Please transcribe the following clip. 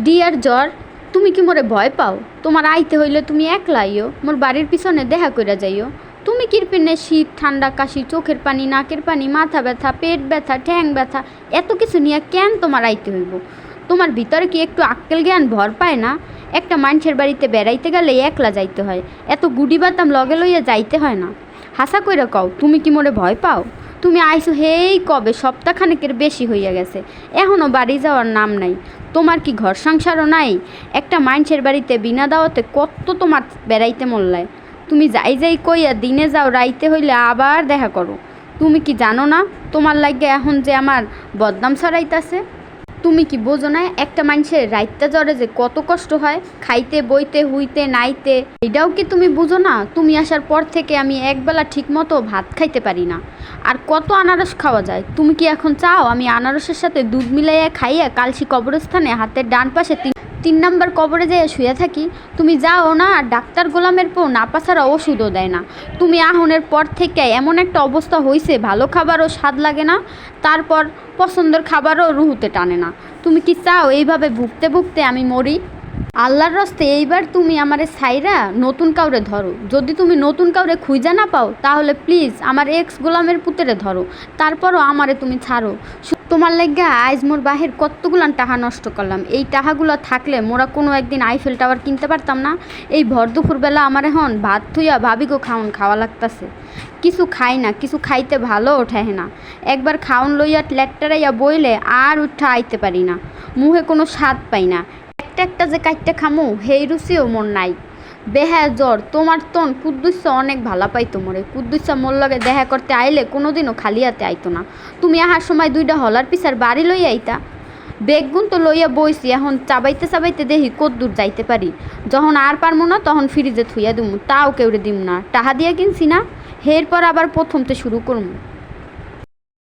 Deer জ্বর, তুমি কি মোরে ভয় পাও? তোমার আইতে হইলে তুমি একলা আইও, মোর বাড়ির পিছনে দেখা কইরা যাইও। তুমি কিরপিনে শীত ঠান্ডা কাশি চোখের পানি নাকের পানি মাথা ব্যথা পেট ব্যথা ঠ্যাং ব্যথা এত কিছু নিয়ে কেন তোমার আইতে হইব? তোমার ভিতরে কি একটু আক্কেল জ্ঞান ভর পায় না? একটা মানুষের বাড়িতে বেড়াইতে গেলে একলা যাইতে হয়, এত গুডি বাতাম লগে লইয়া যাইতে হয় না। হাসা কইরা কও, তুমি কি মোরে ভয় পাও? তুমি আইসো হেই কবে, সপ্তাহখানেকের বেশি হইয়া গেছে, এখনও বাড়ি যাওয়ার নাম নাই। তোমার কি ঘর সংসারও নাই? একটা মানুষের বাড়িতে বিনা দাওয়াতে কত তোমার বেড়াইতে মোল্লায়। তুমি যাই যাই কইয়া দিনে যাও, রাইতে হইলে আবার দেখা করো। তুমি কি জানো না তোমার লাগে এখন যে আমার বদনাম ছড়াইতাছে? তুমি কি বোঝো না একটা মানুষের রাইতে জ্বরে যে কত কষ্ট হয়, খাইতে বইতে হুইতে নাইতে? এটাও কি তুমি বুঝো না? তুমি আসার পর থেকে আমি একবেলা ঠিক মতো ভাত খাইতে পারি না। আর কত আনারস খাওয়া যায়? তুমি কি এখন চাও আমি আনারসের সাথে দুধ মিলাইয়া খাইয়া কালসি কবরস্থানে হাতের ডান পাশে তিন নাম্বার কবরে যাইয়া শুয়ে থাকি? তুমি যাও না, আর ডাক্তার গোলামের পো নাপা ছাড়া ওষুধও দেয় না। তুমি আহনের পর থেকে এমন একটা অবস্থা হয়েছে, ভালো খাবারও স্বাদ লাগে না, তারপর পছন্দের খাবারও রুহুতে টানে না। তুমি কি চাও এইভাবে ভুগতে ভুগতে আমি মরি? আল্লাহর রস্তে এইবার তুমি আমারে ছাইরা নতুন কাউরে ধরো। যদি তুমি নতুন কাউরে খুঁজা না পাও তাহলে প্লিজ আমার এক্স গোলামের পুতেরে ধরো, তারপরও আমারে তুমি ছাড়ো। তোমার লাগা আইজ মোর বাহির কতগুলান টাকা নষ্ট করলাম। এই টাকাগুলো থাকলে মোরা কোনো একদিন আইফেল টাওয়ার কিনতে পারতাম না? এই ভর দুপুরবেলা আমার এখন ভাত থুইয়া ভাবিগো খাওয়া লাগতাছে। কিছু খাই না, কিছু খাইতে ভালো ওঠায় না। একবার খাওন লইয়া লেট্টারাইয়া বইলে আর উঠা আইতে পারি না, মুহে কোনো স্বাদ পাই না। একটা একটা যে কাইটটা খামু হেই রুচিও মোর নাই। বেহায়া জ্বর, তোমার তন কুদ্দুসা অনেক ভালা পাইতো মোরে। কুদ্দুসা মোর লগে দেখা করতে আইলে কোনোদিনও খালি হাতে আইতো না। তুমি আহার সময় দুইটা হলার পিছার বাড়ি লইয়া আইতা। বেগগুন তো লইয়া বইছি, এখন চাবাইতে চাবাইতে দেখি কদ্দূর যাইতে পারি। যখন আর পারমু না তখন ফ্রিজে থুইয়া দিমু, তাও কেউরে দিম না, টাহা দিয়া কিনছি না। এরপর আবার প্রথমতে শুরু করমু।